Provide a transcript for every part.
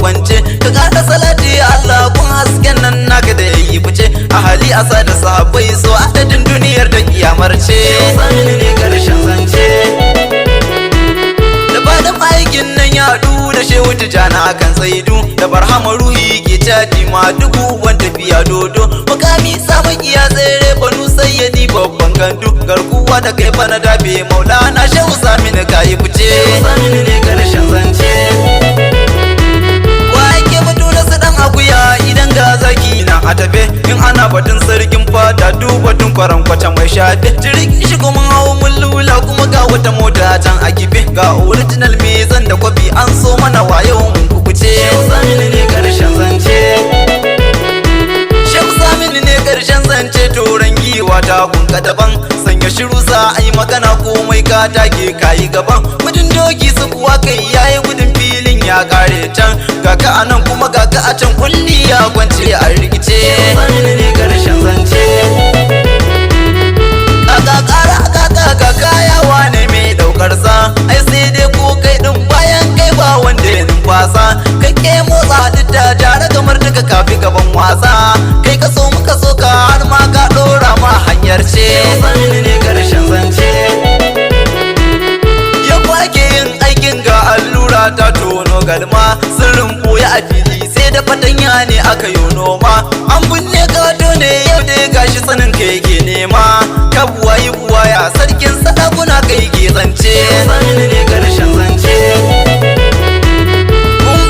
kwance. Ka kada salati Allah kun hasken nan naka da yayi fice. Ahali asa da sahabbai so adadin duniyar da kiyamar ce. Saminu ne karshen zance. Da fadin aikin nan ya haɗu da shehu tijana kan tsaidu. Da barhama ruhi ke caji ma dubu wanda biya dodo. Mukami samun iya tsere banu sayyadi babban gandu. Garkuwa da kai bana dabe maulana shehu Saminu kayi fice. Saminu ne karshen zance. Wa ake batu da su dan akuya idan ga zaki na a tafe. In ana batun sarkin fata duk batun kwaran kwata mai shafe. Jirgin shi kuma hau mun lula kuma ga wata mota can a kife. Ga original me zan da kwafi an so mana wayo mun kukuce. Saminu ne karshen zance. Shehu Saminu ne karshen zance. Toron giwa ta kunka daban. Sanya shiru sa ai magana komai ka take kayi gaban. Gudun doki su kuwa kai yayi gudun filin ya kare can. Kaka anan kuma kaka a can kulli ya kwance a rikice. Saminu ne karshen zance. Kaka yawa ne mai daukar sa. Ai sai dai ko kai din bayan kai ba wanda ya numfasa. Kai ke motsa da jara kamar duka kafi gaban wasa. Kai ka so muka so ka har ma ka dora ma hanyar ce. Saminu ne karshen zance. Ya kwake yin aikin ga allura ta tono galma. Sirrin boye a fili sai da fatanya ne aka yi noma. An binne gado ne yau dai gashi sanin ka yake nema. Ka buwayi buwaya sarkin sadakuna kai ke zance. Saminu ne karshen zance.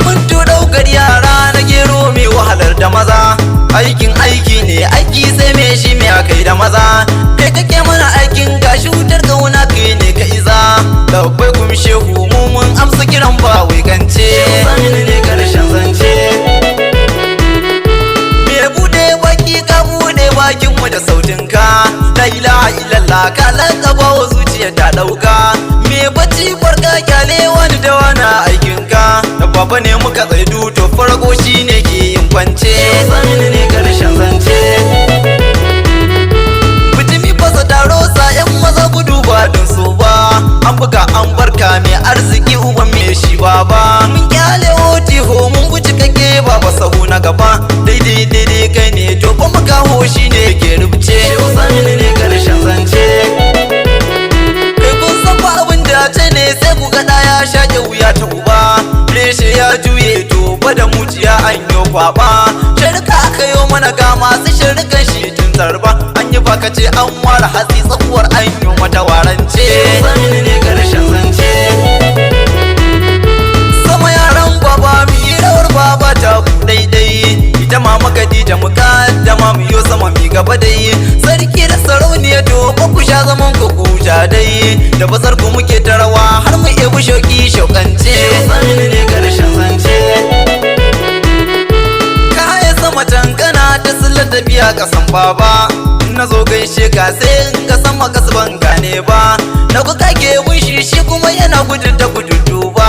Kun daukar yara na gero mai wahalar da maza. Aikin aiki ne aiki sai me shi me akai da maza. Kai kake mana aikin gashi wutar gauna kai ne ka iza. Dabbai kuma shehu mu mun amsa kiran ba wai gance. Saminu ne karshen zance. Me bude baki ka bude bakin mu da sautin ka. La ilaha illallah ka lakaba wa zuciya ta dauka. Me bacci farka kyale wani da wani aikin ka. Da baba ne muka tsaidu to farko shine ke yin kwance. Saminu ne karshen zance. Mutumi fasa taro sa yan maza gudu ba don so ba. An buga an barka mai arziki uban me shi baba. Mun kyale oti ho mun guji kake baba sahu na gaba. Daidai kai ne to ba mu kawo shine ke rubuce. Saminu ne karshen zance. Kai kun san ba abin da ce ne sai ku ga ya shaƙe wuya ta uba. Reshe ya juye to ba da muciya an yo kwaba. Shirka aka yo mana ga masu shirkan shi tun zarba. An yi bakace an ware hatsi tsakuwar an yo mata warance. Saminu ne karshen zance. Sama yaran baba mu yi rawar baba ta ku daidai. Ita mama Khadija mu kaddama mu yo sama mi gaba dai. Sarki da sarauniya to ba ku sha zaman ku kuja dai. Da basar ku muke ta rawa har mu ebu shoki shokance. Saminu ne karshen zance. Kaya sama tankana ta sallar tafiya kasan baba. Na zo gaishe ka sai in ga sama kasban gane ba. Na ku kake bunshi shi kuma yana gudun ta gudun ba.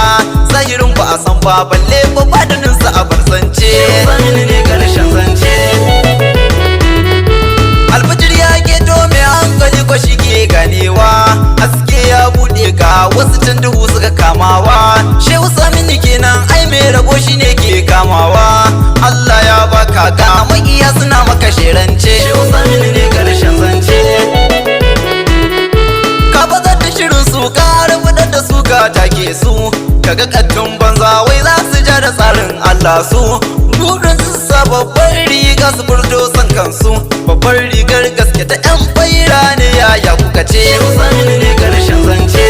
Zahirin ba a san ba balle ba fadanin sa a barzance. Saminu ne karshen zance. Alfajir ya ke to mai hankali ko shi ke ganewa. Haske ya bude ga wasu can duhu suka kamawa. Shehu Saminu kenan ai mai rabo shi ne ke kamawa. Allah ya baka ga makiya suna maka sherance. Shehu Saminu ne karshen zance. Ka bazar da shirin su ka rubuta da su ka take su. Kaga kattun banza wai za su ja da tsarin Allah su. Gudun su sa babbar riga su furto san kansu. Babbar rigar gaske ta yan faira ne yaya kuka ce. Shehu Saminu ne karshen zance.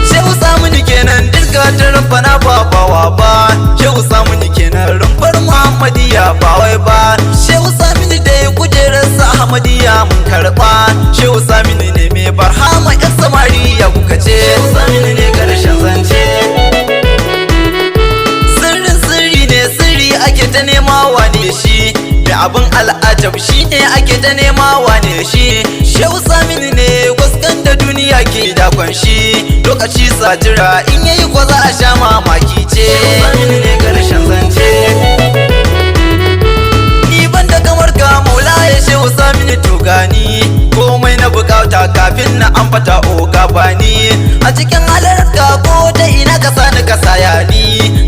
Shehu Saminu kenan dirka ta rumfana ba bawa ba. Shehu Saminu kenan rumfar Muhammadiya ba wai ba. Shehu Saminu da ya kujerarsa Ahmadiyya mun karba. Shehu Saminu ne mai barhama yan samariya kuka ce. Shehu Saminu ne karshen zance. Sirri ne sirri ake ta nema wane shi. Mai abin al'ajab shi ne ake ta nema wane shi. Shehu Saminu ne gwaskan da duniya ke dakon shi. Lokaci sajira in yayi ko za a sha mamaki ce. Shehu Saminu ne karshen zance. Ni banda kamar ka maula ya Shehu Saminu to gani. Komai na bukata kafin na ambata oga bani. A cikin halar ka ko ta ina ka sani ka saya ni.